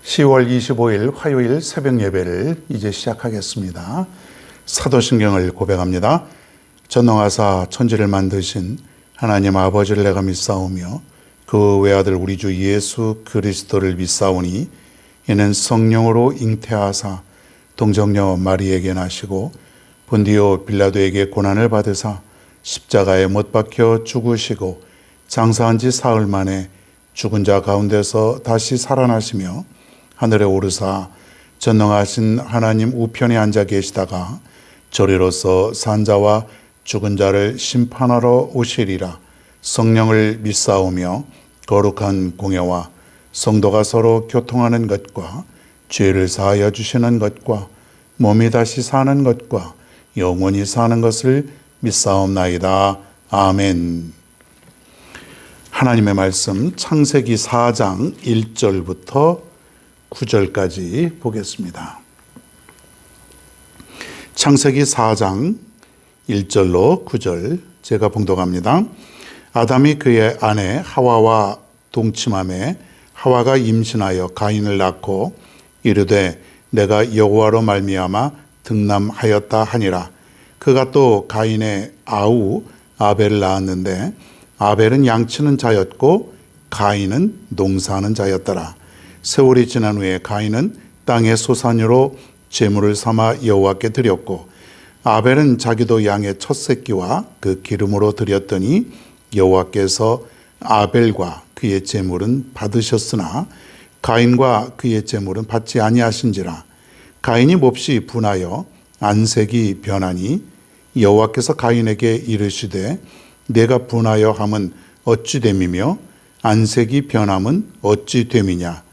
10월 25일 화요일 새벽 예배를 이제 시작하겠습니다. 사도신경을 고백합니다. 전능하사 천지를 만드신 하나님 아버지를 내가 믿사오며 그 외아들 우리 주 예수 그리스도를 믿사오니 이는 성령으로 잉태하사 동정녀 마리에게 나시고 본디오 빌라도에게 고난을 받으사 십자가에 못 박혀 죽으시고 장사한 지 사흘 만에 죽은 자 가운데서 다시 살아나시며 하늘에 오르사 전능하신 하나님 우편에 앉아 계시다가 저리로서 산자와 죽은 자를 심판하러 오시리라. 성령을 믿사오며 거룩한 공예와 성도가 서로 교통하는 것과 죄를 사하여 주시는 것과 몸이 다시 사는 것과 영원히 사는 것을 믿사옵나이다. 아멘. 하나님의 말씀 창세기 4장 1절부터 9절까지 보겠습니다. 창세기 4장 1절로 9절 제가 봉독합니다. 아담이 그의 아내 하와와 동침하매 하와가 임신하여 가인을 낳고 이르되 내가 여호와로 말미암아 등남하였다 하니라. 그가 또 가인의 아우 아벨을 낳았는데 아벨은 양치는 자였고 가인은 농사하는 자였더라. 세월이 지난 후에 가인은 땅의 소산으로 제물을 삼아 여호와께 드렸고 아벨은 자기도 양의 첫 새끼와 그 기름으로 드렸더니 여호와께서 아벨과 그의 제물은 받으셨으나 가인과 그의 제물은 받지 아니하신지라. 가인이 몹시 분하여 안색이 변하니 여호와께서 가인에게 이르시되 내가 분하여 함은 어찌 됨이며 안색이 변함은 어찌 됨이냐.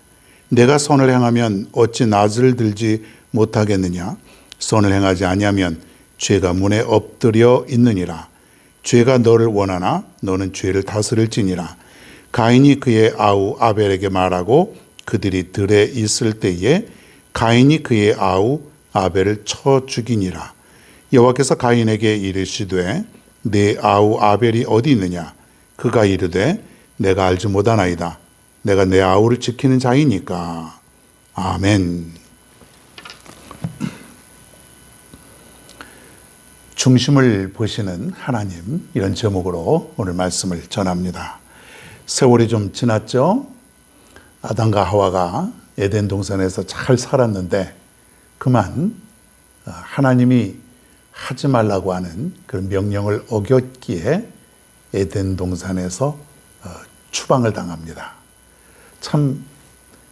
내가 선을 행하면 어찌 낫을 들지 못하겠느냐. 선을 행하지 아니하면 죄가 문에 엎드려 있느니라. 죄가 너를 원하나 너는 죄를 다스릴지니라. 가인이 그의 아우 아벨에게 말하고 그들이 들에 있을 때에 가인이 그의 아우 아벨을 쳐 죽이니라. 여호와께서 가인에게 이르시되 네 아우 아벨이 어디 있느냐. 그가 이르되 내가 알지 못하나이다. 내가 내 아우를 지키는 자이니까. 아멘. 중심을 보시는 하나님, 이런 제목으로 오늘 말씀을 전합니다. 세월이 좀 지났죠? 아담과 하와가 에덴 동산에서 잘 살았는데 그만 하나님이 하지 말라고 하는 그런 명령을 어겼기에 에덴 동산에서 추방을 당합니다. 참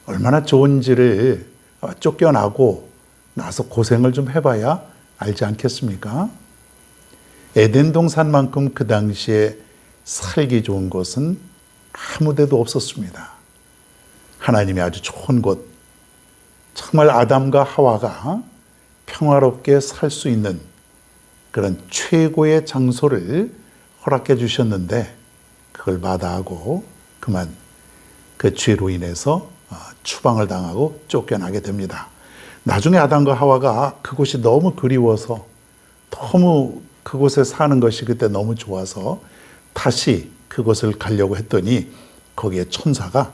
얼마나 좋은지를 쫓겨나고 나서 고생을 좀 해봐야 알지 않겠습니까? 에덴 동산만큼 그 당시에 살기 좋은 곳은 아무 데도 없었습니다. 하나님이 아주 좋은 곳, 정말 아담과 하와가 평화롭게 살 수 있는 그런 최고의 장소를 허락해 주셨는데 그걸 마다하고 그만 그 죄로 인해서 추방을 당하고 쫓겨나게 됩니다. 나중에 아담과 하와가 그곳이 너무 그리워서 너무 그곳에 사는 것이 그때 너무 좋아서 다시 그곳을 가려고 했더니 거기에 천사가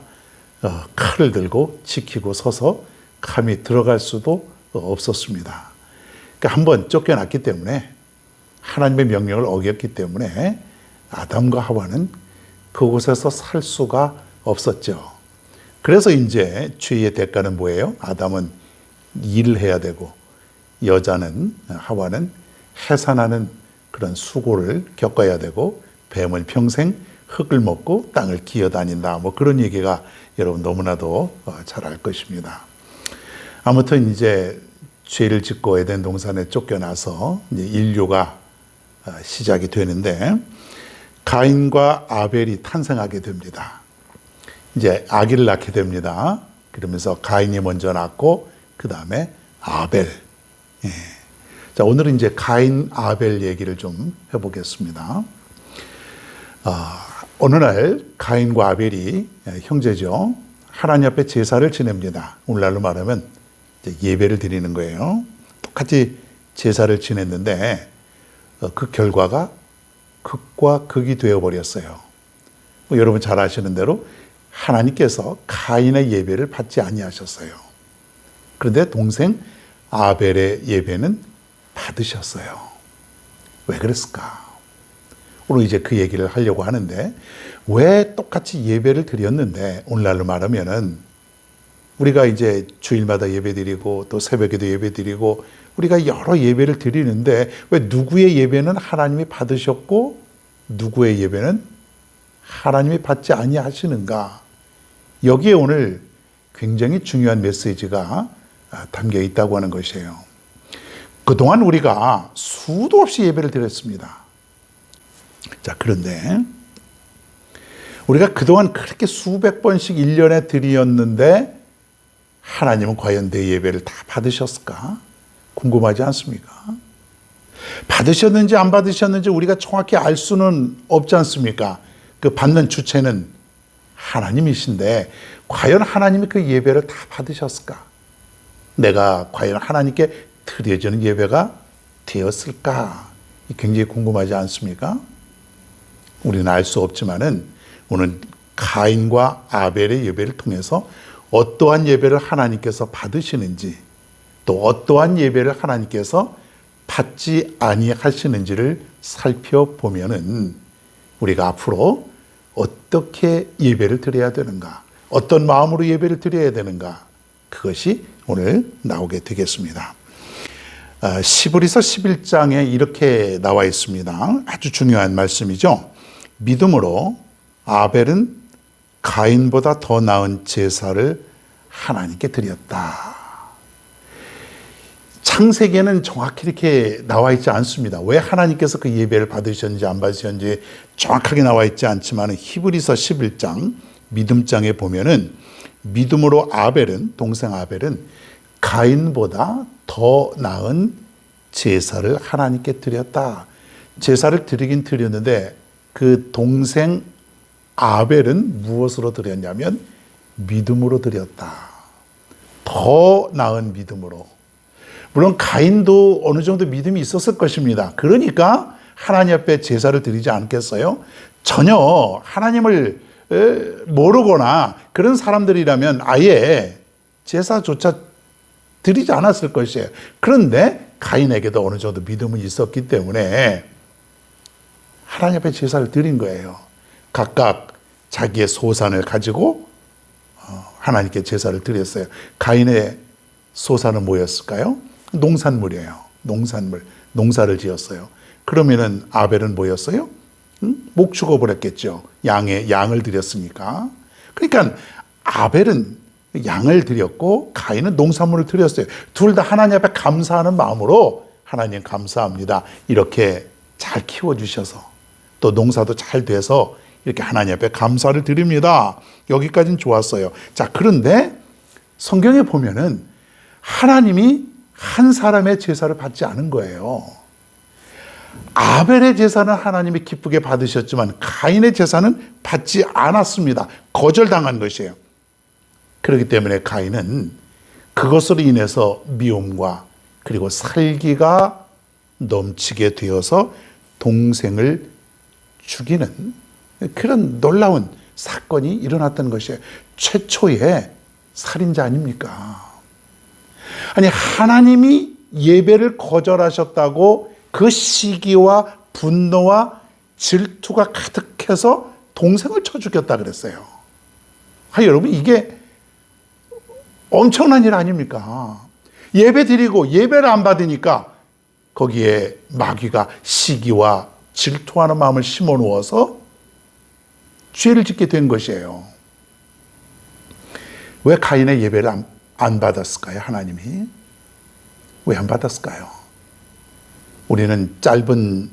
칼을 들고 지키고 서서 감히 들어갈 수도 없었습니다. 그러니까 한번 쫓겨났기 때문에 하나님의 명령을 어겼기 때문에 아담과 하와는 그곳에서 살 수가 없었죠. 그래서 이제 죄의 대가는 뭐예요? 아담은 일을 해야 되고 여자는 하와는 해산하는 그런 수고를 겪어야 되고 뱀은 평생 흙을 먹고 땅을 기어다닌다. 뭐 그런 얘기가 여러분 너무나도 잘 알 것입니다. 아무튼 이제 죄를 짓고 에덴 동산에 쫓겨나서 이제 인류가 시작이 되는데 가인과 아벨이 탄생하게 됩니다. 이제 아기를 낳게 됩니다. 그러면서 가인이 먼저 낳고 그 다음에 아벨. 예. 자, 오늘은 이제 가인 아벨 얘기를 좀 해보겠습니다. 어느 날 가인과 아벨이 형제죠. 하나님 앞에 제사를 지냅니다. 오늘날로 말하면 이제 예배를 드리는 거예요. 똑같이 제사를 지냈는데 그 결과가 극과 극이 되어버렸어요. 여러분 잘 아시는 대로 하나님께서 가인의 예배를 받지 아니하셨어요. 그런데 동생 아벨의 예배는 받으셨어요. 왜 그랬을까? 오늘 이제 그 얘기를 하려고 하는데, 왜 똑같이 예배를 드렸는데, 오늘날로 말하면은 우리가 이제 주일마다 예배 드리고 또 새벽에도 예배 드리고 우리가 여러 예배를 드리는데, 왜 누구의 예배는 하나님이 받으셨고 누구의 예배는 하나님이 받지 아니하시는가? 여기에 오늘 굉장히 중요한 메시지가 담겨 있다고 하는 것이에요. 그동안 우리가 수도 없이 예배를 드렸습니다. 자, 그런데 우리가 그동안 그렇게 수백 번씩 1년에 드렸는데 하나님은 과연 내 예배를 다 받으셨을까? 궁금하지 않습니까? 받으셨는지 안 받으셨는지 우리가 정확히 알 수는 없지 않습니까? 그 받는 주체는 하나님이신데 과연 하나님이 그 예배를 다 받으셨을까? 내가 과연 하나님께 드려지는 예배가 되었을까? 굉장히 궁금하지 않습니까? 우리는 알 수 없지만은 오늘 가인과 아벨의 예배를 통해서 어떠한 예배를 하나님께서 받으시는지, 또 어떠한 예배를 하나님께서 받지 아니하시는지를 살펴보면은 우리가 앞으로 어떻게 예배를 드려야 되는가, 어떤 마음으로 예배를 드려야 되는가, 그것이 오늘 나오게 되겠습니다. 시브리서 11장에 이렇게 나와 있습니다. 아주 중요한 말씀이죠. 믿음으로 아벨은 가인보다 더 나은 제사를 하나님께 드렸다. 창세기에는 정확히 이렇게 나와 있지 않습니다. 왜 하나님께서 그 예배를 받으셨는지 안 받으셨는지 정확하게 나와 있지 않지만 히브리서 11장 믿음장에 보면은 믿음으로 아벨은, 동생 아벨은 가인보다 더 나은 제사를 하나님께 드렸다. 제사를 드리긴 드렸는데 그 동생 아벨은 무엇으로 드렸냐면 믿음으로 드렸다. 더 나은 믿음으로. 물론 가인도 어느 정도 믿음이 있었을 것입니다. 그러니까 하나님 앞에 제사를 드리지 않겠어요? 전혀 하나님을 모르거나 그런 사람들이라면 아예 제사조차 드리지 않았을 것이에요. 그런데 가인에게도 어느 정도 믿음이 있었기 때문에 하나님 앞에 제사를 드린 거예요. 각각 자기의 소산을 가지고 하나님께 제사를 드렸어요. 가인의 소산은 뭐였을까요? 농산물이에요. 농산물. 농사를 지었어요. 그러면은 아벨은 뭐였어요? 목 죽어버렸겠죠. 양을 드렸으니까. 그러니까 아벨은 양을 드렸고 가인은 농산물을 드렸어요. 둘 다 하나님 앞에 감사하는 마음으로 하나님 감사합니다. 이렇게 잘 키워주셔서 또 농사도 잘 돼서 이렇게 하나님 앞에 감사를 드립니다. 여기까지는 좋았어요. 자, 그런데 성경에 보면은 하나님이 한 사람의 제사를 받지 않은 거예요. 아벨의 제사는 하나님이 기쁘게 받으셨지만 가인의 제사는 받지 않았습니다. 거절당한 것이에요. 그렇기 때문에 가인은 그것으로 인해서 미움과 그리고 살기가 넘치게 되어서 동생을 죽이는 그런 놀라운 사건이 일어났던 것이에요. 최초의 살인자 아닙니까? 아니, 하나님이 예배를 거절하셨다고 그 시기와 분노와 질투가 가득해서 동생을 쳐 죽였다 그랬어요. 여러분, 이게 엄청난 일 아닙니까? 예배 드리고 예배를 안 받으니까 거기에 마귀가 시기와 질투하는 마음을 심어 놓아서 죄를 짓게 된 것이에요. 왜 가인의 예배를 안 받았을까요? 하나님이 왜 안 받았을까요? 우리는 짧은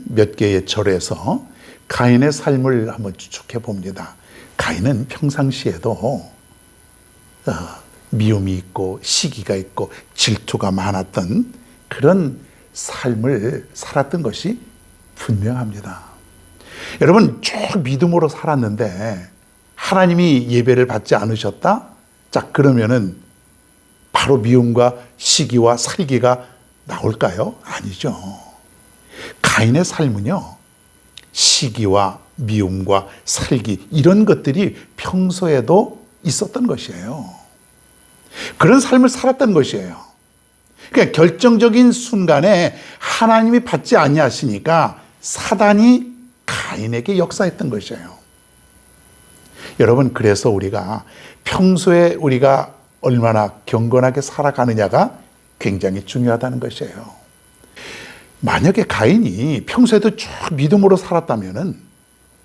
몇 개의 절에서 가인의 삶을 한번 추측해 봅니다. 가인은 평상시에도 미움이 있고 시기가 있고 질투가 많았던 그런 삶을 살았던 것이 분명합니다. 여러분, 쭉 믿음으로 살았는데 하나님이 예배를 받지 않으셨다? 자, 그러면은 바로 미움과 시기와 살기가 나올까요? 아니죠. 가인의 삶은요, 시기와 미움과 살기, 이런 것들이 평소에도 있었던 것이에요. 그런 삶을 살았던 것이에요. 그러니까 결정적인 순간에 하나님이 받지 아니하시니까 사단이 가인에게 역사했던 것이에요. 여러분, 그래서 우리가 평소에 우리가 얼마나 경건하게 살아가느냐가 굉장히 중요하다는 것이에요. 만약에 가인이 평소에도 쭉 믿음으로 살았다면은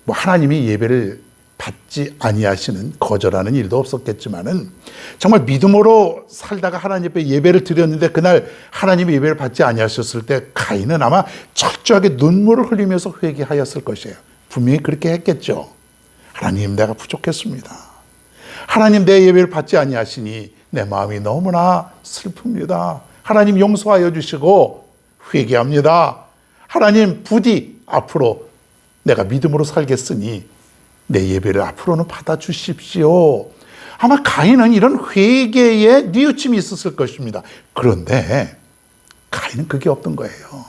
뭐 하나님이 예배를 받지 아니하시는, 거절하는 일도 없었겠지만은, 정말 믿음으로 살다가 하나님 앞에 예배를 드렸는데 그날 하나님이 예배를 받지 아니하셨을 때 가인은 아마 철저하게 눈물을 흘리면서 회개하였을 것이에요. 분명히 그렇게 했겠죠. 하나님, 내가 부족했습니다. 하나님, 내 예배를 받지 아니하시니 내 마음이 너무나 슬픕니다. 하나님, 용서하여 주시고 회개합니다. 하나님, 부디 앞으로 내가 믿음으로 살겠으니 내 예배를 앞으로는 받아주십시오. 아마 가인은 이런 회개에 뉘우침이 있었을 것입니다. 그런데 가인은 그게 없던 거예요.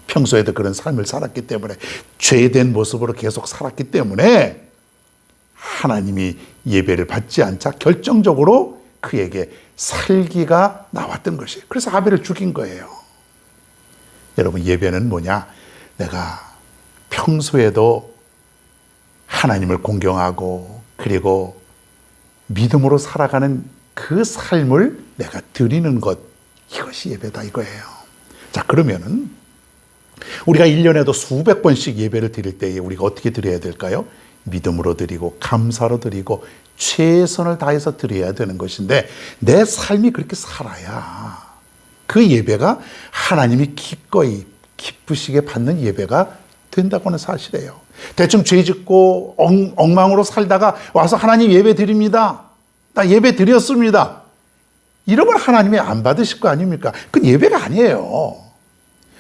평소에도 그런 삶을 살았기 때문에, 죄된 모습으로 계속 살았기 때문에 하나님이 예배를 받지 않자 결정적으로 그에게 살기가 나왔던 것이에요. 그래서 아벨을 죽인 거예요. 여러분, 예배는 뭐냐? 내가 평소에도 하나님을 공경하고 그리고 믿음으로 살아가는 그 삶을 내가 드리는 것, 이것이 예배다 이거예요. 자, 그러면은 우리가 1년에도 수백 번씩 예배를 드릴 때에 우리가 어떻게 드려야 될까요? 믿음으로 드리고 감사로 드리고 최선을 다해서 드려야 되는 것인데, 내 삶이 그렇게 살아야 그 예배가 하나님이 기꺼이 기쁘시게 받는 예배가 된다고 하는 사실이에요. 대충 죄 짓고 엉망으로 살다가 와서 하나님 예배 드립니다, 나 예배 드렸습니다, 이러면 하나님이 안 받으실 거 아닙니까? 그건 예배가 아니에요.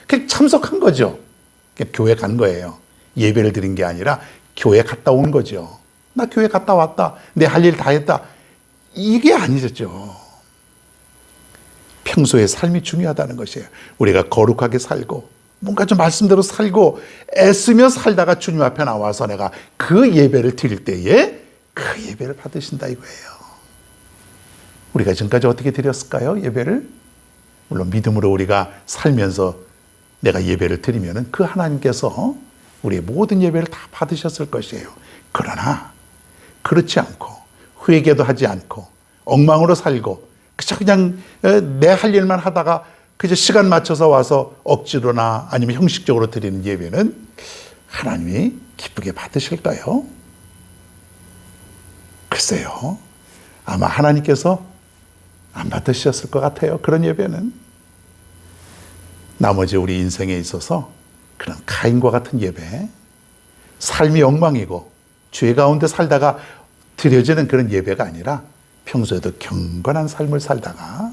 그냥 참석한 거죠. 그냥 교회 간 거예요. 예배를 드린 게 아니라 교회 갔다 온 거죠. 나 교회 갔다 왔다, 내 할 일 다 했다, 이게 아니죠. 평소에 삶이 중요하다는 것이에요. 우리가 거룩하게 살고 뭔가 좀 말씀대로 살고 애쓰며 살다가 주님 앞에 나와서 내가 그 예배를 드릴 때에 그 예배를 받으신다 이거예요. 우리가 지금까지 어떻게 드렸을까요? 예배를? 물론 믿음으로 우리가 살면서 내가 예배를 드리면은 그 하나님께서 우리의 모든 예배를 다 받으셨을 것이에요. 그러나 그렇지 않고 회개도 하지 않고 엉망으로 살고 그냥 내 할 일만 하다가 그저 시간 맞춰서 와서 억지로나 아니면 형식적으로 드리는 예배는 하나님이 기쁘게 받으실까요? 글쎄요, 아마 하나님께서 안 받으셨을 것 같아요. 그런 예배는. 나머지 우리 인생에 있어서 그런 가인과 같은 예배, 삶이 엉망이고 죄 가운데 살다가 드려지는 그런 예배가 아니라 평소에도 경건한 삶을 살다가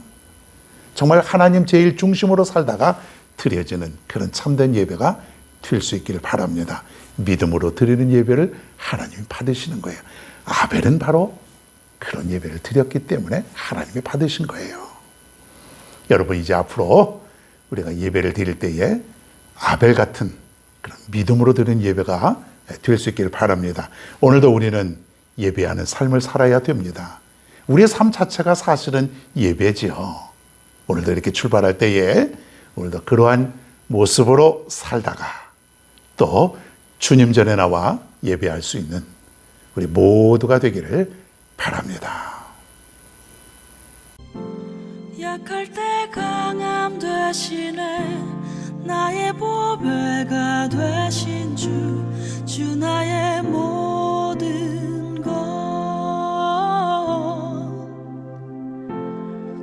정말 하나님 제일 중심으로 살다가 드려지는 그런 참된 예배가 될 수 있기를 바랍니다. 믿음으로 드리는 예배를 하나님이 받으시는 거예요. 아벨은 바로 그런 예배를 드렸기 때문에 하나님이 받으신 거예요. 여러분, 이제 앞으로 우리가 예배를 드릴 때에 아벨 같은 그런 믿음으로 드리는 예배가 될 수 있기를 바랍니다. 오늘도 우리는 예배하는 삶을 살아야 됩니다. 우리의 삶 자체가 사실은 예배지요. 오늘도 이렇게 출발할 때에 오늘도 그러한 모습으로 살다가 또 주님 전에 나와 예배할 수 있는 우리 모두가 되기를 바랍니다. 약할 때 강함 되시네, 나의 보배가 되신 주 나의 모든 것.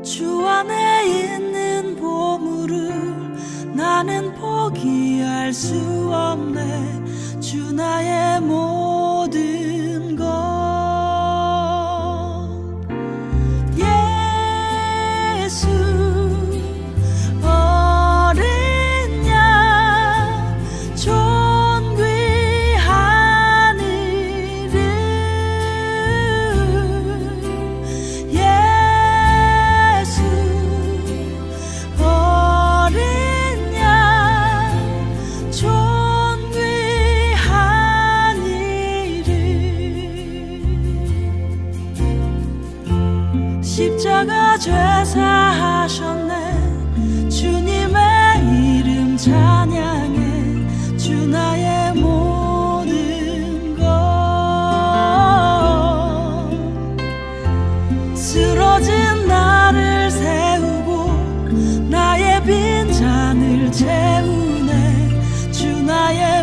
주 안에 있는 보물을 나는 포기할 수 없네, 주 나의 모든 것. 예수 어린 양 존귀한 이름, 예수 어린 양 존귀한 십자가 죄사하셨네. 주님의 이름 찬양해. 주 나의 모든 것. 쓰러진 나를 세우고 나의 빈 잔을 채우네. 주 나의